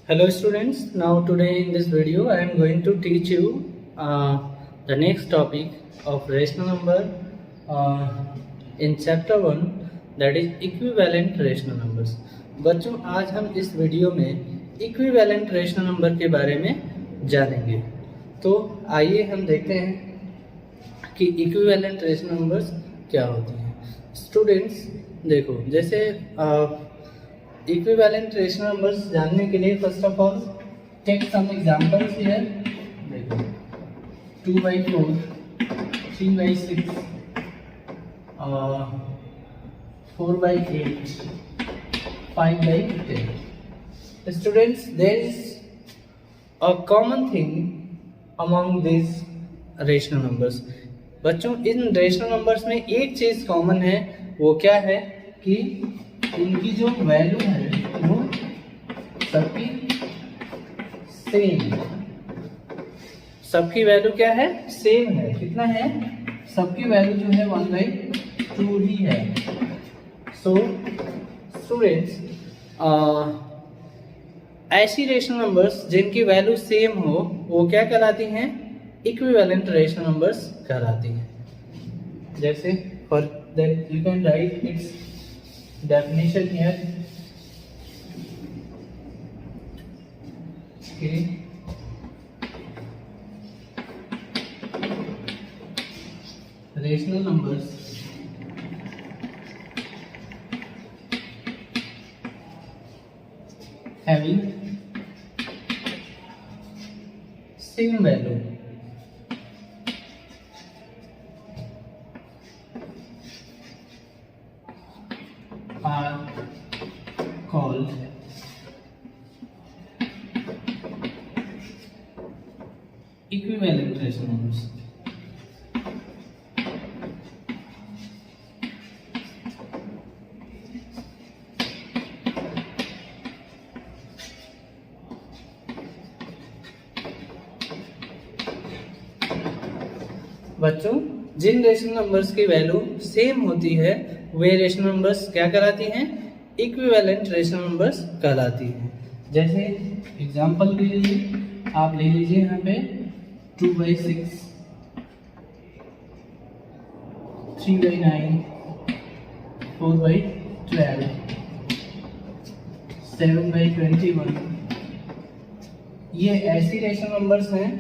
Hello students, now today in this video I am going to teach you the next topic of rational number in chapter 1, that is equivalent rational numbers। बच्चों आज हम इस video में equivalent rational number के बारे में जानेंगे। तो आइए हम देखते हैं कि इक्विवेलेंट रेशनल नंबर्स क्या होते हैं। स्टूडेंट्स देखो, जैसे इक्विवेलेंट रेशनल नंबर्स जानने के लिए first of all take some examples here. देखो 2/4, 3/6, 4/8, 5/10। Students, there is a common thing among these rational numbers। बच्चों इन रेशनल नंबर्स में एक चीज कॉमन है, वो क्या है कि इनकी जो वैल्यू है वो सबकी सेम है। सबकी वैल्यू क्या है? सेम है। कितना है? सबकी वैल्यू जो है 1/2 ही है। सो स्टूडेंट्स, ऐसी रेशनल नंबर्स जिनकी वैल्यू सेम हो वो क्या कहलाती हैं? इक्विवेलेंट रेशनल नंबर्स कहलाती हैं। जैसे for that you can write it's definition here। okay, rational numbers having same value are called equivalent rational numbers। बच्चों जिन रेशनल नंबर्स की वैल्यू सेम होती है वे रेशनल नंबर्स क्या कहलाती हैं? इक्विवेलेंट रेशनल नंबर्स कहलाती हैं। जैसे एग्जांपल ले लीजिए, आप ले लीजिए यहाँ पे 2/6, 3/9, 4/12, 7/21। ये ऐसी रेशनल नंबर्स हैं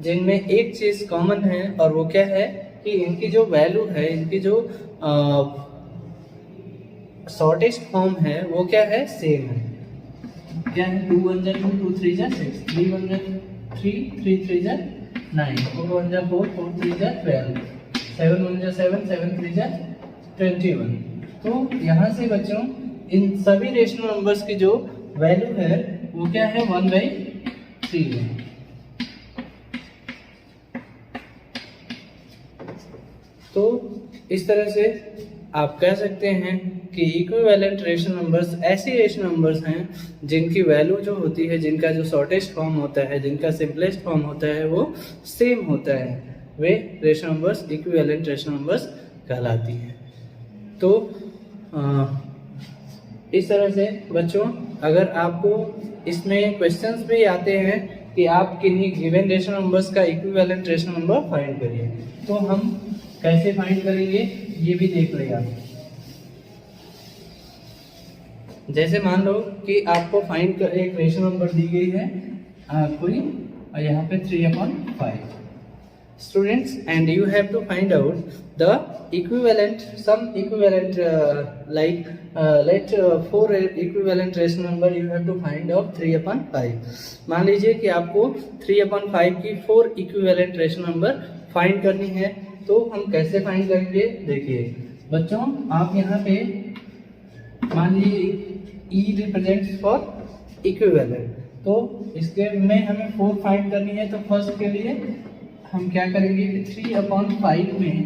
जिनमें एक चीज कॉमन है, और वो क्या है कि इनकी जो वैल्यू है, इनकी जो शॉर्टेस्ट फॉर्म है वो क्या है? सेम है। क्या है? 2 1 2, 2 3 6, 3 1 3, 3 3 9, 4 1 4, 4 3 12, 7 1 7, 7 3 21। तो यहाँ से बच्चों इन सभी रेशनल नंबर्स की जो वैल्यू है वो क्या है? 1/3 है। तो इस तरह से आप कह सकते हैं कि इक्विवेलेंट रेशनल नंबर्स ऐसी रेशनल नंबर्स हैं जिनकी वैल्यू जो होती है, जिनका जो शॉर्टेस्ट फॉर्म होता है, जिनका सिंपलेस्ट फॉर्म होता है वो सेम होता है, वे rational numbers equivalent rational numbers कहलाती हैं। तो इस तरह से बच्चों अगर आपको इसमें क्वेश्चंस भी आते हैं कि आप किन्हीं गिवन रेशनल नंबर्स का इक्विवेलेंट रेशनल नंबर फाइंड करिए, तो हम कैसे फाइंड करेंगे ये भी देख लें आप। जैसे मान लो कि आपको फाइंड कर एक रेशनल नंबर दी गई है कोई, और यहाँ पे 3/5 students, and you have to find out the equivalent some equivalent like let 4 equivalent rational number you have to find out 3/5। मान लीजिए कि आपको 3/5 की 4 इक्विवेलेंट रेशनल नंबर फाइंड करनी है, तो हम कैसे फाइंड करेंगे? देखिए बच्चों, आप यहाँ पे मान लीजिए E रिप्रेजेंट्स फॉर इक्विवेलेंट, तो इसके में हमें 4 फाइंड करनी है। तो फर्स्ट के लिए हम क्या करेंगे? 3/5 में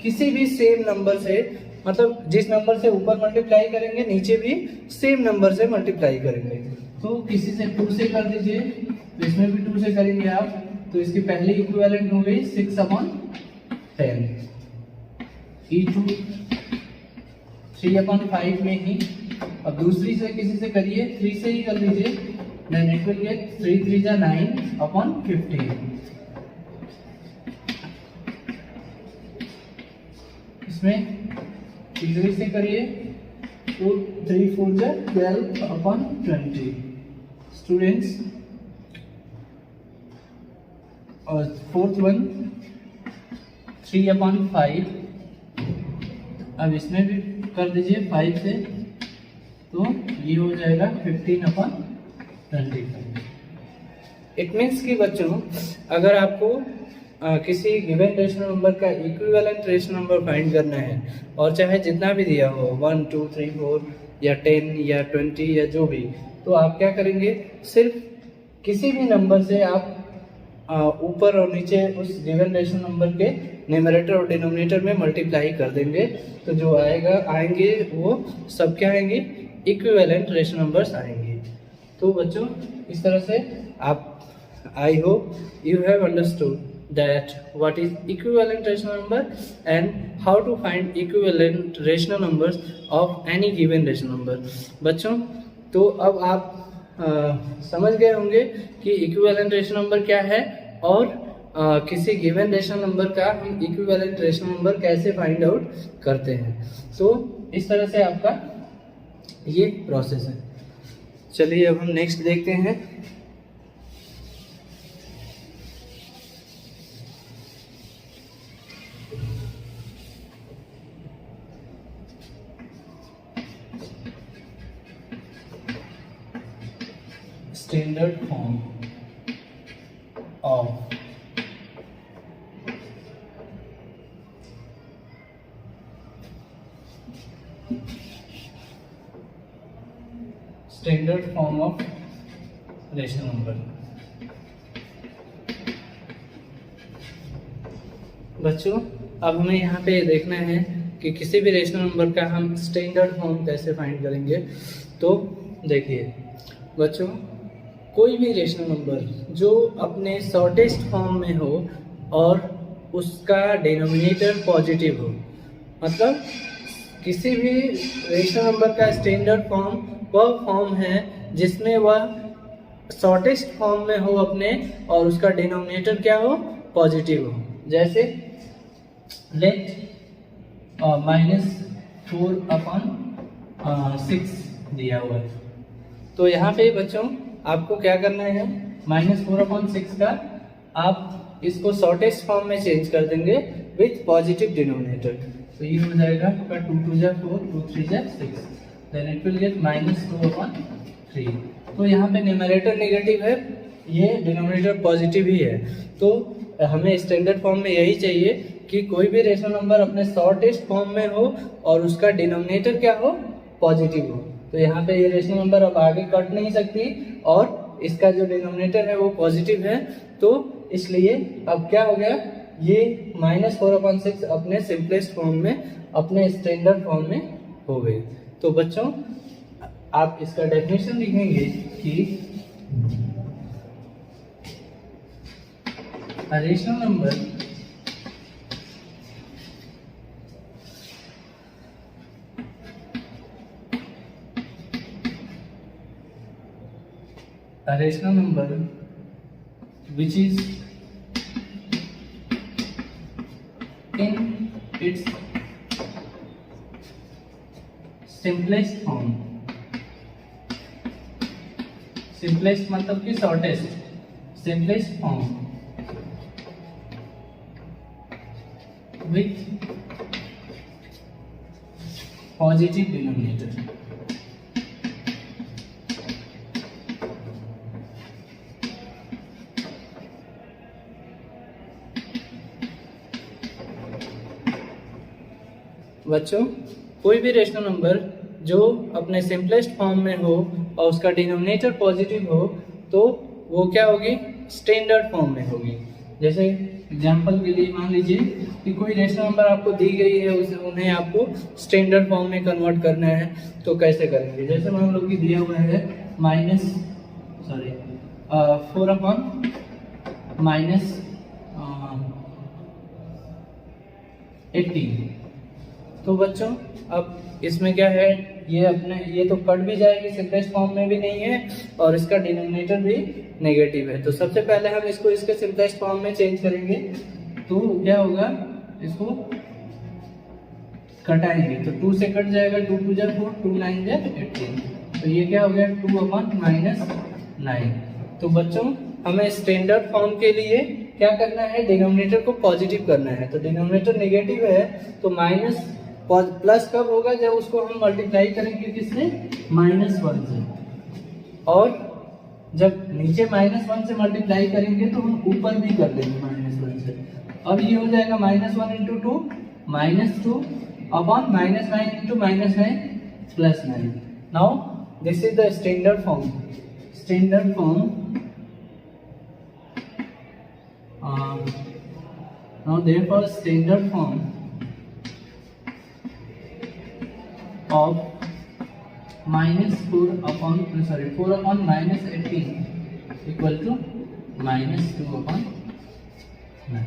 किसी भी सेम नंबर से, मतलब जिस नंबर से ऊपर मल्टीप्लाई करेंगे नीचे भी सेम नंबर से मल्टीप्लाई करेंगे। तो किसी से 2 से कर दीजिए, तो इसमें भी 2 से करेंगे आप, तो इसकी पहली इक्विवेलेंट हो गई 6/10। E2 3/5 में ही, अब दूसरी से किसी से करिए, 3 से ही कर लीजिए, then it will get 3 3 जा 9 upon 15. इसमें इजीली से करिए, 2 3 4 जा 12 upon 20. स्टूडेंट्स, और फोर्थ वन 3 upon 5. अब इसमें भी कर दीजिए 5 से, तो ये हो जाएगा 15 upon 25. इट मीन्स कि बच्चों, अगर आपको किसी गिवन रेशनल नंबर का इक्विवेलेंट रेशनल नंबर फाइंड करना है, और चाहे जितना भी दिया हो 1 2 3 4 या 10 या 20 या जो भी, तो आप क्या करेंगे, सिर्फ किसी भी नंबर से आप ऊपर और नीचे उस गिवन रेशनल नंबर के न्यूमरेटर और डिनोमिनेटर में मल्टीप्लाई कर देंगे, तो जो आएंगे वो सब क्या आएंगे, इक्विवेलेंट रेशनल नंबर्स आएंगे. तो बच्चों, इस तरह से आप, I hope you have understood that what is equivalent rational number and how to find equivalent rational numbers of any given rational number. बच्चों, तो अब आप समझ गए होंगे कि इक्विवेलेंट रेशनल नंबर क्या है, और किसी गिवन रेशनल नंबर का हम इक्विवेलेंट रेशनल नंबर कैसे फाइंड आउट करते हैं. तो इस तरह से आपका ये प्रोसेस है. चलिए अब हम नेक्स्ट देखते हैं. Standard form of rational number. बच्चों, अब हमें यहाँ पे देखना है कि किसी भी रेशनल नंबर का हम स्टैंडर्ड फॉर्म कैसे फाइंड करेंगे. तो देखिए बच्चों, कोई भी रेशनल नंबर जो अपने शॉर्टेस्ट फॉर्म में हो और उसका डिनोमिनेटर पॉजिटिव हो, मतलब किसी भी रेशनल नंबर का स्टैंडर्ड फॉर्म वह फॉर्म है जिसमें वह शॉर्टेस्ट फॉर्म में हो अपने, और उसका डिनोमिनेटर क्या हो, पॉजिटिव हो. जैसे लेट -4/6 दिया हुआ है. तो यहाँ पे बच्चों आपको क्या करना है, -4/6 का आप इसको शॉर्टेस्ट फॉर्म में चेंज कर देंगे विथ पॉजिटिव डिनोमिनेटर. तो ये हो जाएगा आपका 2 2 जा 4 2 3 जा 6, देन इट विल गेट -2/3. तो यहाँ पे न्यूमरेटर नेगेटिव है, ये डिनोमिनेटर पॉजिटिव ही है. तो हमें स्टैंडर्ड फॉर्म में यही चाहिए कि कोई भी रेशनल नंबर अपने शॉर्टेस्ट फॉर्म में हो और उसका डिनोमिनेटर क्या हो, पॉजिटिव हो. तो यहाँ पे ये रेशनल नंबर अब आगे कट नहीं सकती, और इसका जो डिनोमिनेटर है वो पॉजिटिव है. तो इसलिए अब क्या हो गया, ये -4/6 अपने सिंपलेस्ट फॉर्म में, अपने स्टैंडर्ड फॉर्म में हो गई. तो बच्चों, आप इसका डेफिनेशन लिखेंगे कि a rational number which is in its simplest form, simplest मतलब कि shortest, simplest form with positive denominator. बच्चों, कोई भी रेशनल नंबर जो अपने सिंपलेस्ट फॉर्म में हो और उसका डिनोमिनेटर पॉजिटिव हो, तो वो क्या होगी, स्टैंडर्ड फॉर्म में होगी. जैसे एग्जांपल के लिए मान लीजिए कि कोई रेशनल नंबर आपको दी गई है, उन्हें आपको स्टैंडर्ड फॉर्म में कन्वर्ट करना है. तो कैसे करेंगे, जैसे मान लो कि दिया हुआ है 4/-18. तो बच्चों अब इसमें क्या है, ये तो कट भी जाएगी, सिंपलेस्ट फॉर्म में भी नहीं है और इसका डिनोमिनेटर भी नेगेटिव है। तो सबसे पहले हम इसको इसके सिंपलेस्ट फॉर्म में चेंज करेंगे। तो क्या होगा, इसको कटाएंगे तो 2 से कट जाएगा, 2 2 जा 4, 2 9 जा 18। तो ये क्या हो गया 2/-9। तो बच्चों हमें स्टैंडर्ड फॉर्म के लिए क्या करना है, डिनोमिनेटर को पॉजिटिव करना है। तो डिनोमिनेटर नेगेटिव है तो माइनस प्लस कब होगा, जब उसको हम मल्टीप्लाई करेंगे किससे, -1 से। और जब नीचे -1 से मल्टीप्लाई करेंगे तो हम ऊपर भी कर देंगे -1 से। अब ये हो जाएगा -1 × 2 -2 upon -9 × -9 +9। Now this is the standard form. Standard form now therefore standard form of -4/-18 equal to -2/9।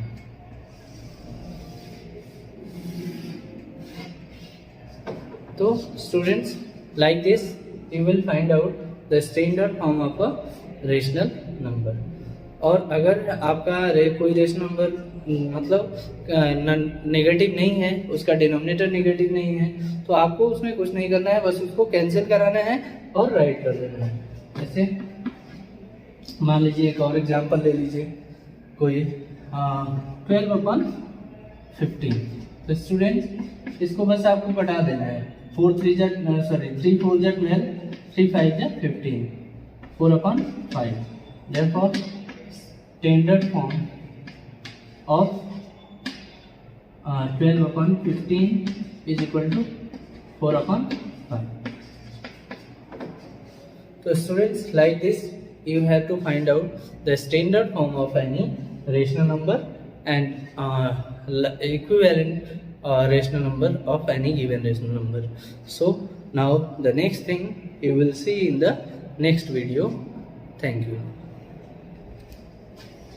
तो students, like this you will find out the standard form of a rational number। और अगर आपका कोई रेशनल नंबर मतलब negative नहीं है, उसका denominator negative नहीं है, तो आपको उसमें कुछ नहीं करना है, बस उसको कैंसिल कराना है और राइट कर देना है। जैसे मान लीजिए एक और एग्जांपल ले लीजिए, कोई 12/15। तो स्टूडेंट्स इसको बस आपको कटा देना है। 3 4 जा 12, 3 5 जा 15, 4/5। Therefore standard form of 12/15 is equal to 4/5। So students, like this you have to find out the standard form of any rational number and equivalent rational number of any given rational number. So now the next thing you will see in the next video. Thank you.